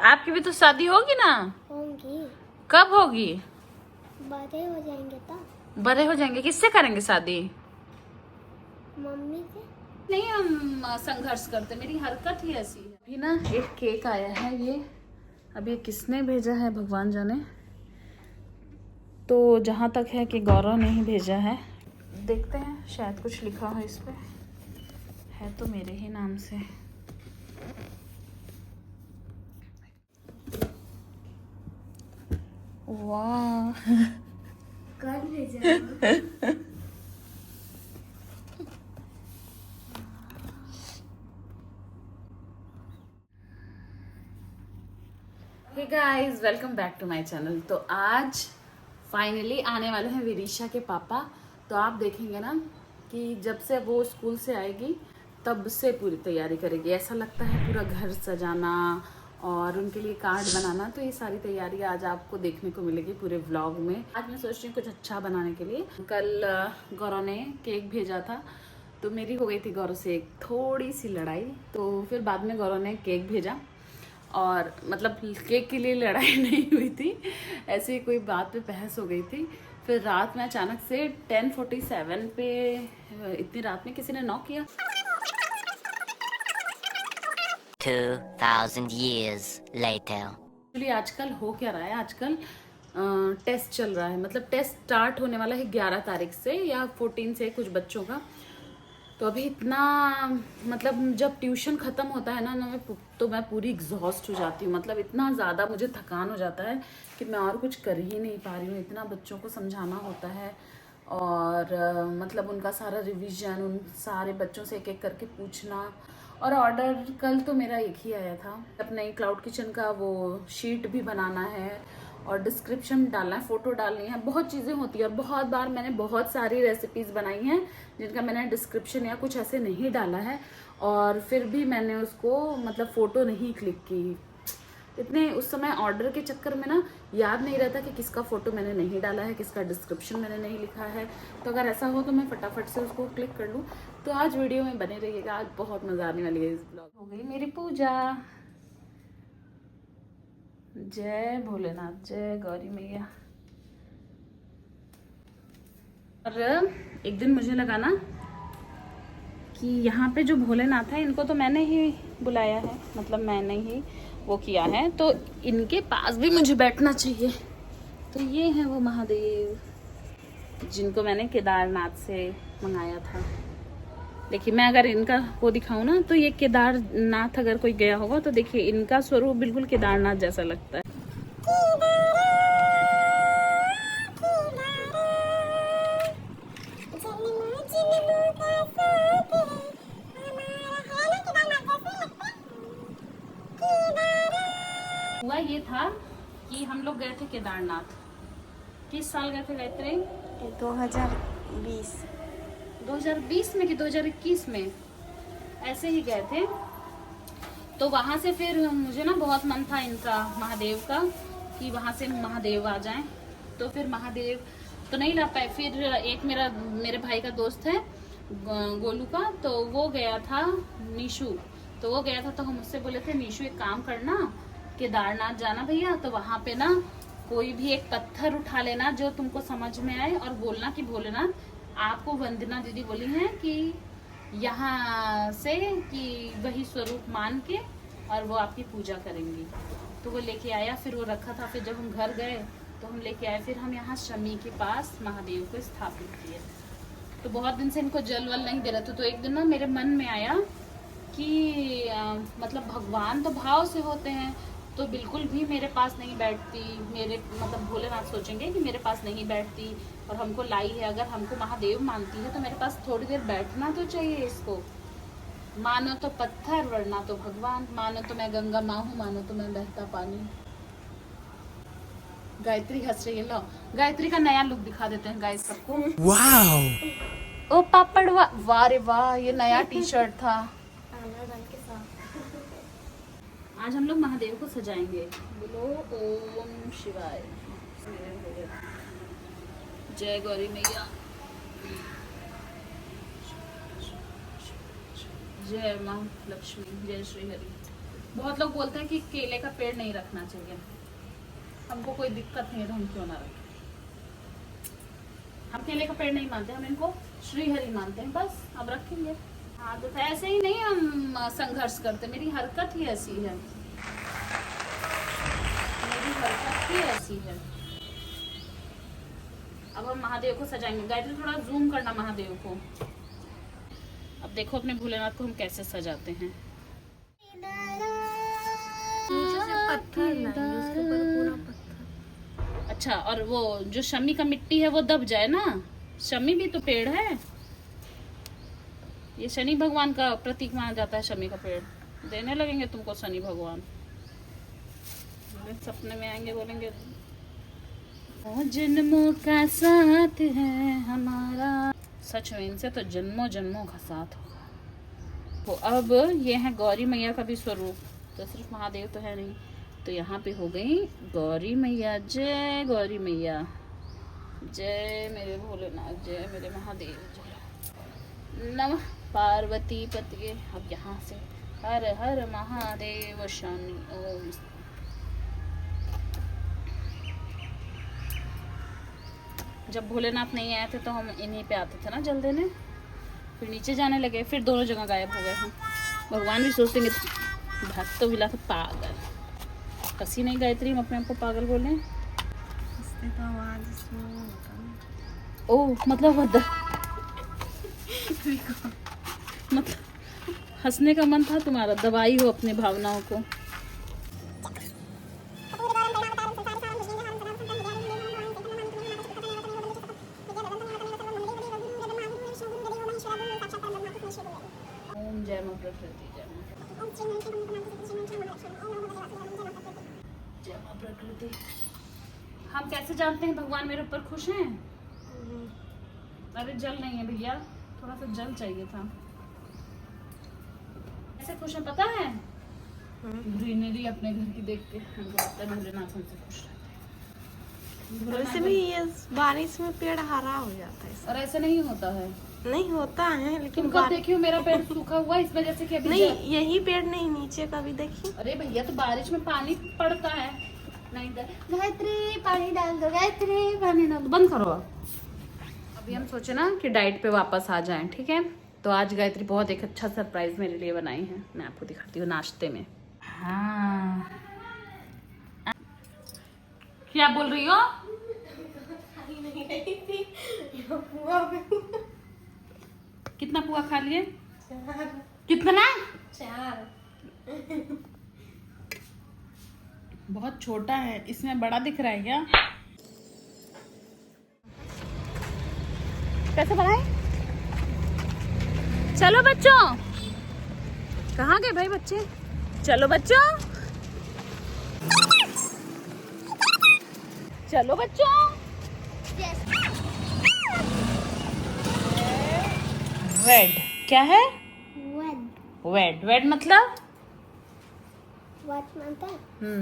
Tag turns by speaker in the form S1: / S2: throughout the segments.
S1: आपकी भी तो शादी होगी ना?
S2: होंगी।
S1: कब होगी?
S2: बड़े हो जाएंगे तो।
S1: बड़े हो जाएंगे, किससे करेंगे शादी?
S2: मम्मी से।
S1: नहीं, हम संघर्ष करते, मेरी हरकत ही ऐसी है। अभी ना एक केक आया है, ये अभी किसने भेजा है भगवान जाने। तो जहाँ तक है कि गौरव ने ही भेजा है। देखते हैं, शायद कुछ लिखा हो इस पे, है तो मेरे ही नाम से। वाह
S2: कल भेजा।
S1: Hey guys, welcome back to my channel. तो आज फाइनली आने वाले हैं विदिशा के पापा। तो आप देखेंगे ना कि जब से वो स्कूल से आएगी तब से पूरी तैयारी करेगी। ऐसा लगता है पूरा घर सजाना और उनके लिए कार्ड बनाना। तो ये सारी तैयारी आज आपको देखने को मिलेगी पूरे व्लॉग में। आज मैं सोच रही हूँ कुछ अच्छा बनाने के लिए। कल गौरव ने केक भेजा था तो मेरी हो गई थी गौरव से एक थोड़ी सी लड़ाई। तो फिर बाद में गौरव ने केक भेजा और मतलब केक के लिए लड़ाई नहीं हुई थी, ऐसे ही कोई बात पे बहस हो गई थी। फिर रात में अचानक से 10:47 पे, इतनी रात में किसी ने नॉक किया।
S3: 2000 years later.
S1: एक्चुअली आजकल हो क्या रहा है, आजकल टेस्ट चल रहा है। मतलब टेस्ट स्टार्ट होने वाला है 11 तारीख से या 14 से कुछ बच्चों का। तो अभी इतना मतलब जब ट्यूशन ख़त्म होता है ना तो मैं पूरी एग्जॉस्ट हो जाती हूँ। मतलब इतना ज़्यादा मुझे थकान हो जाता है कि मैं और कुछ कर ही नहीं पा रही हूँ। इतना बच्चों को समझाना होता है और मतलब उनका सारा रिवीजन, उन सारे बच्चों से एक एक करके पूछना। और ऑर्डर कल तो मेरा एक ही आया था, अपने क्लाउड किचन का वो शीट भी बनाना है और डिस्क्रिप्शन डालना है, फ़ोटो डालनी है, बहुत चीज़ें होती है। और बहुत बार मैंने बहुत सारी रेसिपीज़ बनाई हैं जिनका मैंने डिस्क्रिप्शन या कुछ ऐसे नहीं डाला है और फिर भी मैंने उसको मतलब फ़ोटो नहीं क्लिक की। इतने उस समय ऑर्डर के चक्कर में ना याद नहीं रहता कि किसका फ़ोटो मैंने नहीं डाला है, किसका डिस्क्रिप्शन मैंने नहीं लिखा है। तो अगर ऐसा हो तो मैं फटाफट से उसको क्लिक कर लूँ। तो आज वीडियो में बने रहिएगा, आज बहुत मज़ा आने वाली है इस ब्लॉग। हो गई मेरी पूजा। जय भोलेनाथ, जय गौरी मैया। और एक दिन मुझे लगा ना कि यहाँ पे जो भोलेनाथ है इनको तो मैंने ही बुलाया है, मतलब मैंने ही वो किया है, तो इनके पास भी मुझे बैठना चाहिए। तो ये है वो महादेव जिनको मैंने केदारनाथ से मंगाया था। देखिए, मैं अगर इनका वो दिखाऊं ना तो ये केदारनाथ अगर कोई गया होगा तो देखिए इनका स्वरूप बिल्कुल केदारनाथ जैसा लगता है। हुआ ये था कि हम लोग गए थे केदारनाथ। किस साल गए थे गायत्री?
S2: 2020।
S1: 2020 में कि 2021 में, ऐसे ही गए थे। तो वहां से फिर मुझे ना बहुत मन था इनका, महादेव का, कि वहां से महादेव आ जाएं। तो फिर महादेव तो नहीं ला पाए। फिर एक मेरे भाई का दोस्त है गोलू का, तो वो गया था, निशु, तो वो गया था। तो हम उससे बोले थे निशु एक काम करना, केदारनाथ जाना भैया, तो वहां पे ना कोई भी एक पत्थर उठा लेना जो तुमको समझ में आए और बोलना कि भोलेनाथ आपको वंदना दीदी बोली है कि यहाँ से कि वही स्वरूप मान के और वो आपकी पूजा करेंगी। तो वो लेके आया, फिर वो रखा था। फिर जब हम घर गए तो हम लेके आए, फिर हम यहाँ शमी के पास महादेव को स्थापित किए। तो बहुत दिन से इनको जल वल नहीं दे रहे थे। तो एक दिन ना मेरे मन में आया कि मतलब भगवान तो भाव से होते हैं, तो बिल्कुल भी मेरे पास नहीं बैठती। मेरे मतलब भोलेनाथ सोचेंगे कि मेरे पास नहीं बैठती और हमको लाई है। अगर हमको महादेव मानती है तो मेरे पास थोड़ी देर बैठना तो चाहिए इसको। मानो तो पत्थर वरना तो भगवान, मानो तो मैं गंगा माँ हूँ, मानो तो मैं बहता पानी। गायत्री हंस रही है। लो गायत्री का नया लुक दिखा देते हैं गाइस सबको। वाह! ओ पापड़, वाह रे वाह, ये नया टी शर्ट था। आज हम लोग महादेव को सजाएंगे। बोलो ओम शिवाय, जय गौरी मैया, जय माँ लक्ष्मी, जय श्री हरि। बहुत लोग बोलते हैं कि केले का पेड़ नहीं रखना चाहिए। हमको कोई दिक्कत नहीं है तो हम क्यों ना रखें। हम केले का पेड़ नहीं मानते, हम इनको श्रीहरि मानते हैं, बस अब रखेंगे। हाँ तो ऐसे ही नहीं हम संघर्ष करते, मेरी हरकत ही ऐसी है, मेरी हरकत ही ऐसी है। अब हम महादेव को सजाएंगे। गायत्री थोड़ा जूम करना महादेव को। अब देखो अपने भोलेनाथ को हम कैसे सजाते हैं।
S2: नीचे से पत्थर लाएंगे, उसके ऊपर पूरा पत्थर।
S1: अच्छा, और वो जो शमी का मिट्टी है वो दब जाए ना, शमी भी तो पेड़ है, ये शनि भगवान का प्रतीक माना जाता है। शमी का पेड़ देने लगेंगे तुमको शनि भगवान, सपने में आएंगे, बोलेंगे ओ जन्मों का साथ है हमारा। सच में इनसे तो जन्मों जन्मों का साथ होगा। तो अब ये है गौरी मैया का भी स्वरूप, तो सिर्फ महादेव तो है नहीं, तो यहाँ पे हो गई गौरी मैया। जय गौरी मैया, जय मेरे भोलेनाथ, जय मेरे महादेव, जय नमः पार्वती पतिये। अब यहाँ से हर हर महादेव शनि ओम। जब भोलेनाथ नहीं आए थे तो हम इन्हीं पे आते थे ना जल देने, फिर नीचे जाने लगे, फिर दोनों जगह गायब हो गए हम। भगवान भी सोचते हैं भक्त तो मिला था पागल, कसी नहीं गायत्री हम अपने आप को पागल बोले।
S2: तो आवाज इसमें होता है।
S1: ओ मतलब मतलब हंसने का मन था तुम्हारा, दबाई हो अपनी भावनाओं को। ओम जय मां प्रकृति, जय मां प्रकृति। हम कैसे जानते हैं भगवान मेरे ऊपर खुश हैं? अरे जल नहीं है भैया, थोड़ा सा जल चाहिए था। कैसे खुश हैं पता है? ग्रीनरी अपने घर की देख के हमको लगता है भोलेनाथ हमसे खुश रहते हैं।
S2: वैसे भी ये बारिश में पेड़ हरा हो जाता है।
S1: और ऐसा नहीं होता है,
S2: नहीं होता है लेकिन
S1: तुम कब देखियो मेरा पेड़ सूखा हुआ इस वजह से कि अभी
S2: नहीं, यही पेड़ नहीं, नीचे का भी देखिए।
S1: अरे भैया तो बारिश में पानी पड़ता है। नहीं गायत्री पानी डाल दो, गायत्री पानी डाल दो, बंद करो। अभी हम सोचे ना कि डाइट पे वापस आ जाएं, ठीक है? तो आज गायत्री बहुत एक अच्छा सरप्राइज मेरे लिए बनाई है, मैं आपको दिखाती हूँ नाश्ते में। हाँ क्या बोल रही हो? कितना पुआ खा लिए? कितना?
S2: 4।
S1: बहुत छोटा है, इसमें बड़ा दिख रहा है क्या? कैसे बनाए? चलो बच्चों, कहाँ गए भाई बच्चे? चलो बच्चों, चलो बच्चों। वेड क्या है? वेड वेड मतलब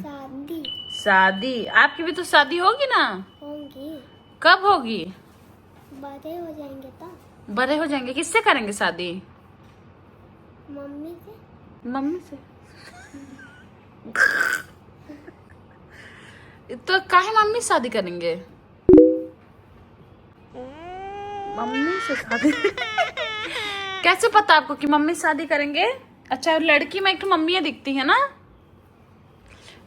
S2: शादी
S1: शादी। आपकी भी तो शादी होगी ना?
S2: होंगी,
S1: कब होगी?
S2: बड़े हो जाएंगे तो।
S1: बड़े हो जाएंगे, किससे करेंगे शादी?
S2: मम्मी से।
S1: मम्मी से। तो काहे मम्मी से शादी करेंगे? मम्मी से शादी कैसे पता आपको कि मम्मी से शादी करेंगे? अच्छा लड़की में एक तो मम्मी दिखती है ना।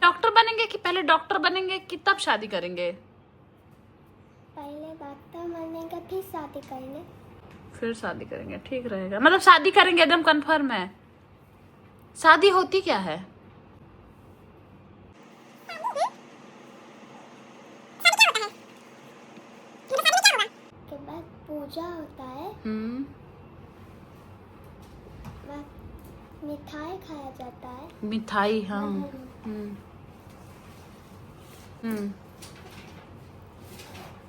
S1: डॉक्टर बनेंगे कि पहले डॉक्टर बनेंगे कि तब शादी करेंगे?
S2: पहले डॉक्टर बनेंगे फिर शादी करेंगे।
S1: फिर शादी करेंगे, ठीक रहेगा। मतलब शादी करेंगे एकदम कंफर्म है। शादी होती क्या है?
S2: के बाद पूजा होता है, बाद मिठाई खाया जाता है।
S1: मिठाई, हाँ।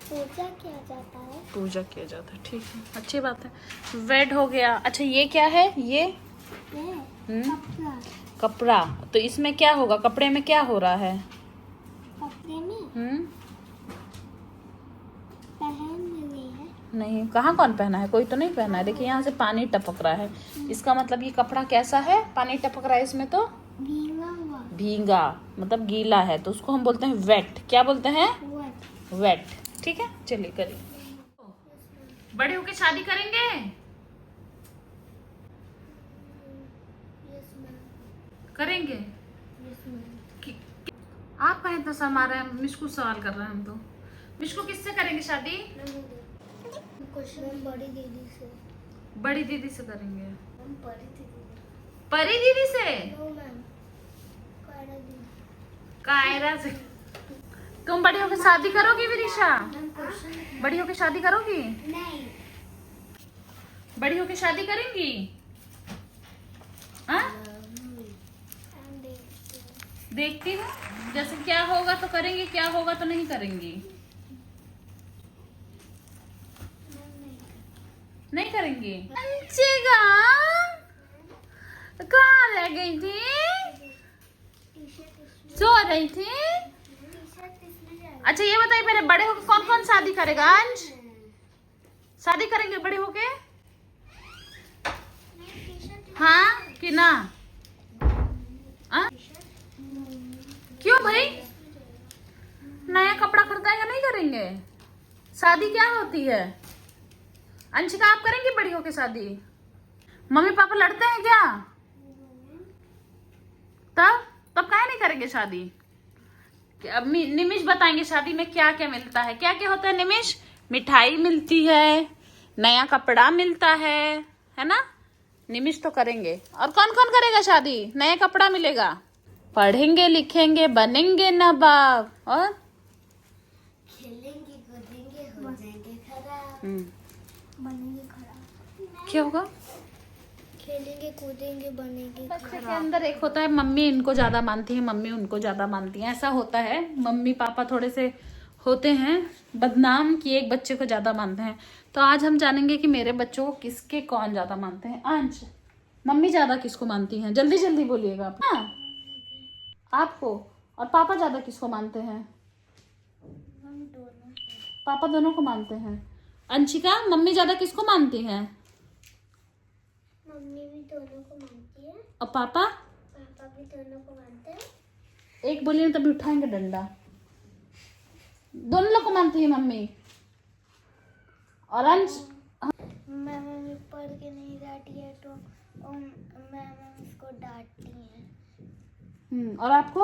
S2: पूजा किया जाता है।
S1: पूजा किया जाता है, ठीक है, अच्छी बात है। वेड हो गया। अच्छा ये क्या है? ये
S2: कपड़ा।
S1: कपड़ा। तो इसमें क्या होगा? कपड़े में क्या हो रहा है?
S2: कपड़े में पहन रही है।
S1: नहीं, कहाँ कौन पहना है? कोई तो नहीं पहना है। देखिए यहाँ से पानी टपक रहा है, इसका मतलब ये कपड़ा कैसा है? पानी टपक रहा है इसमें तो
S2: भीगा
S1: भीगा मतलब गीला है तो उसको हम बोलते हैं वेट। क्या बोलते हैं? वेट। ठीक है, चलिए करिए। बड़े होके शादी करेंगे? करेंगे? आप कहें तो समा रहे हैं, मिशकू सवाल कर रहे हैं हम तो। मिशकू किससे करेंगे शादी?
S2: बड़ी दीदी से।
S1: बड़ी दीदी से करेंगे।
S2: बड़ी दीदी।
S1: परी दीदी से?
S2: नो मैम, कायरा दीदी।
S1: कायरा से। तुम बड़ी होकर शादी करोगी विदिशा? बड़ी होकर शादी करोगी?
S2: नहीं।
S1: बड़ी होकर शादी करेंगी? हाँ? देखती हूँ, जैसे क्या होगा तो करेंगी, क्या होगा तो नहीं करेंगी। नहीं करेंगे। कहाँ रह गई थी? सो रही थी? अच्छा ये बताइए, मेरे बड़े होके कौन कौन शादी करेगा? अंश शादी करेंगे बड़े होके? हाँ कि ना? क्यों भाई? नया कपड़ा खरीदेंगे नहीं करेंगे? शादी क्या होती है? अंशिका आप करेंगी बड़ी होके शादी? मम्मी पापा लड़ते हैं क्या? तब काहे नहीं करेंगे शादी? अब निमिष बताएंगे शादी में क्या क्या मिलता है। क्या क्या होता है निमिष? मिठाई मिलती है, नया कपड़ा मिलता है ना? निमिष तो करेंगे। और कौन कौन करेगा शादी? नया कपड़ा मिलेगा, पढ़ेंगे लिखेंगे, बनेंगे नवाब, और
S2: खेलेंगे कूदेंगे, हो जाएंगे खराब। बनेंगे खराब।
S1: क्या होगा?
S2: खेलेंगे कूदेंगे, बनेंगे
S1: बच्चे के अंदर एक होता है मम्मी इनको ज्यादा मानती है, मम्मी उनको ज्यादा मानती है, ऐसा होता है। मम्मी पापा थोड़े से होते हैं बदनाम कि एक बच्चे को ज्यादा मानते हैं। तो आज हम जानेंगे कि मेरे बच्चों को किसके कौन ज्यादा मानते हैं। अंश, मम्मी ज्यादा किसको मानती हैं? जल्दी जल्दी बोलिएगा आप। हाँ, आपको। और पापा ज्यादा किसको मानते हैं?
S2: हम दोनों।
S1: पापा दोनों को मानते हैं। अंशिका, मम्मी ज्यादा किसको मानती हैं?
S2: मम्मी भी दोनों को मानती है,
S1: और पापा?
S2: पापा भी दोनों को मानते हैं।
S1: एक बोलिए तभी उठाएंगे डंडा। दोनों लोग को मानती है मम्मी। और अंश?
S2: मैं मम्मी पढ़ के नहीं जाती है तो मैं उसको डांटती है।
S1: और आपको?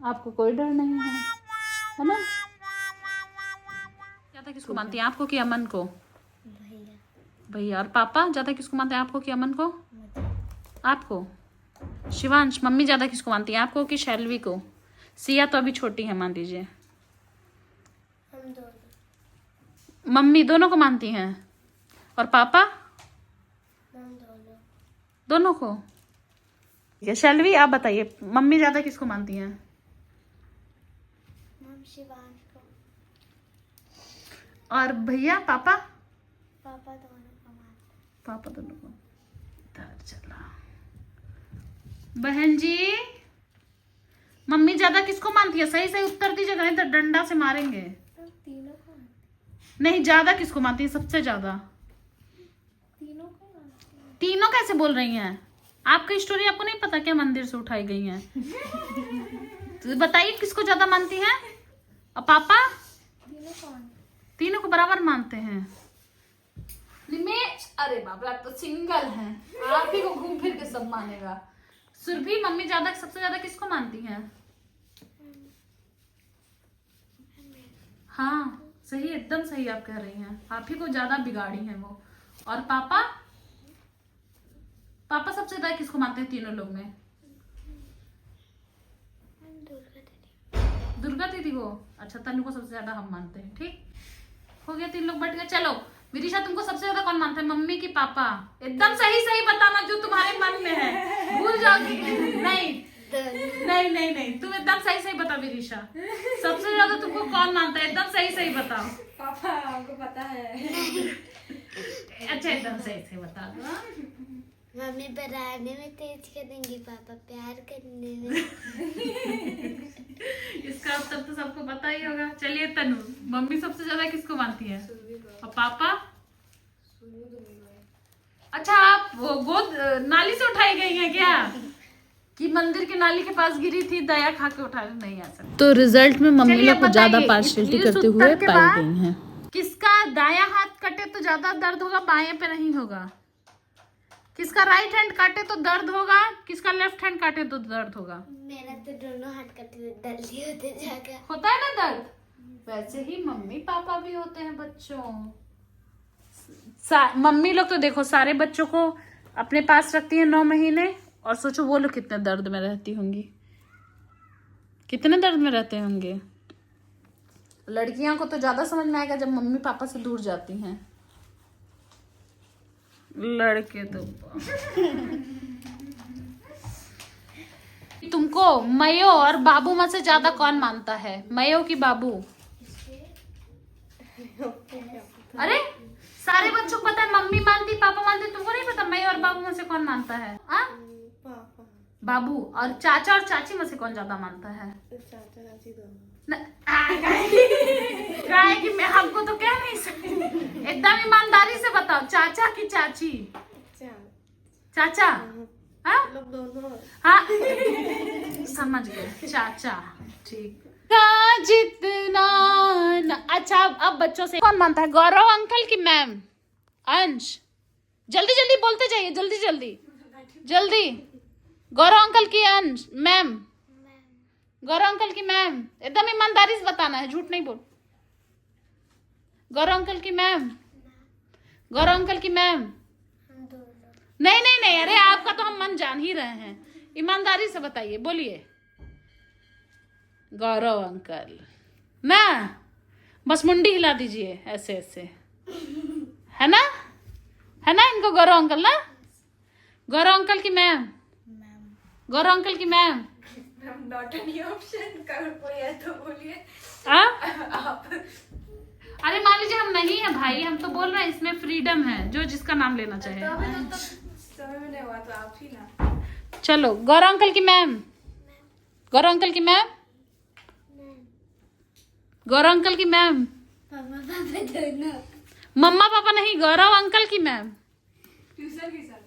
S1: आपको कोई डर नहीं है ना? ज्यादा किसको मानती है, आपको कि अमन को?
S2: भैया।
S1: भैया। और पापा ज्यादा किसको मानते हैं, आपको कि अमन को? आपको। शिवांश, मम्मी ज्यादा किसको मानती है, आपको कि शैलवी को? सिया तो अभी छोटी है, मान लीजिए।
S2: हम दोनों।
S1: मम्मी दोनों को मानती हैं। और पापा?
S2: हम दोनों।
S1: दोनों को। ठीक है, शैलवी आप बताइए, मम्मी ज्यादा किसको मानती हैं?
S2: हम शिवांश को।
S1: और भैया पापा?
S2: पापा दोनों को मानते हैं।
S1: पापा दोनों को। इधर चला। बहन जी, मम्मी ज्यादा किसको मानती है? सही सही उत्तर दीजिएगा, नहीं तो डंडा से मारेंगे।
S2: तो तीनों को
S1: नहीं, ज्यादा किसको मानती है? सबसे ज्यादा
S2: तीनों को मानते हैं।
S1: तीनों कैसे बोल रही हैं? आपकी स्टोरी आपको नहीं पता क्या? मंदिर से उठाई गई है। तो बताइए किसको ज्यादा मानती हैं? और पापा?
S2: तीनों को मानते
S1: तीनों को बराबर मानते हैं। निमेश, अरे बाप रे, आप तो सिंगल हैं, आप ही को घूम फिर के सब मानेगा। सुरभि, मम्मी ज्यादा सबसे ज्यादा किसको मानती हैं? हाँ सही, एकदम सही आप कह रही हैं, आप ही को ज्यादा बिगाड़ी हैं वो। और पापा? पापा सबसे ज्यादा किसको मानते हैं तीनों लोग में?
S2: हैं। दुर्गा दीदी।
S1: दुर्गा दीदी को। अच्छा, तनु को सबसे ज्यादा हम मानते हैं। ठीक हो गया, तीन लोग बैठ गए। चलो विदिशा, तुमको सबसे ज्यादा कौन मानता है, मम्मी की पापा? एकदम सही सही बताना जो तुम्हारे मन में है, भूल जाओगी नहीं। नहीं नहीं नहीं, तुम एकदम सही सही बता विदिशा, सबसे ज्यादा तुमको कौन मानता है? एकदम सही सही बताओ।
S2: पापा, हमको पता है।
S1: अच्छा, एकदम सही सही बता दो।
S2: मम्मी बनाने में तेज करेंगी, पापा प्यार करने में।
S1: इसका उत्तर तो सबको पता ही होगा। चलिए तनु, मम्मी सबसे ज्यादा किसको मानती है? और पापा? अच्छा, आप वो गोद नाली से उठाई गई हैं क्या? कि मंदिर की नाली के पास गिरी थी, दया खा के उठा नहीं आ सकती। तो रिजल्ट में मम्मी लोग को ज्यादा पार्शियलिटी करते हुए पाई गई हैं। किसका दायां हाथ कटे तो ज्यादा दर्द होगा, बाएं पे नहीं होगा। किसका राइट हैंड काटे तो दर्द होगा, किसका लेफ्ट हैंड काटे तो दर्द होगा।
S2: मेरा तो दोनों हाथ कटे हुए दर्द ही होते जाकर
S1: होता है ना दर्द, वैसे ही मम्मी पापा भी होते हैं बच्चों। मम्मी लोग तो देखो सारे बच्चों को अपने पास रखती है 9 महीने, और सोचो वो लोग कितने दर्द में रहती होंगी, कितने दर्द में रहते होंगे। लड़कियों को तो ज्यादा समझ में आएगा जब मम्मी पापा से दूर जाती हैं, लड़के तो तुमको मयो और बाबू में से ज्यादा कौन मानता है, मयो की बाबू? अरे सारे बच्चों को पता है मम्मी मानती पापा मानती, तुमको नहीं पता मयो और बाबू में से कौन मानता है? हाँ बाबू। और चाचा और चाची में से कौन ज्यादा मानता है? काय कि मैं हमको तो कह नहीं सकती, एकदम ईमानदारी से बताओ, चाचा की चाची? चाचा। हाँ हाँ समझ गए, चाचा। ठीक जितना अच्छा। अब बच्चों से कौन मानता है, गौरव अंकल की मैम? अंश जल्दी जल्दी बोलते जाइए, जल्दी जल्दी जल्दी। गौरव अंकल की अंश मैम, गौरव अंकल की मैम, एकदम ईमानदारी से बताना है, झूठ नहीं बोल। गौरव अंकल की मैम, गौरव अंकल की मैम। नहीं नहीं नहीं, अरे आपका तो हम मन जान ही रहे हैं, ईमानदारी से बताइए, बोलिए। गौरव अंकल ना, बस मुंडी हिला दीजिए ऐसे ऐसे, है ना, है ना इनको गौरव अंकल ना। गौरव अंकल की मैम, गौरव अंकल की मैम।
S4: नॉट एनी ऑप्शन, कल कोई है तो बोलिए
S1: आप। अरे मान लीजिए हम नहीं है भाई, हम तो बोल रहे हैं इसमें फ्रीडम है, जो जिसका नाम लेना चाहे।
S4: तो समय में नहीं हुआ तो आप ही ना।
S1: चलो गौरव अंकल की मैम, गौरव अंकल की मैम, गौरव अंकल की मैम। मम्मा पापा नहीं, गौरव अंकल की मैम।
S4: ट्यूशन की सर।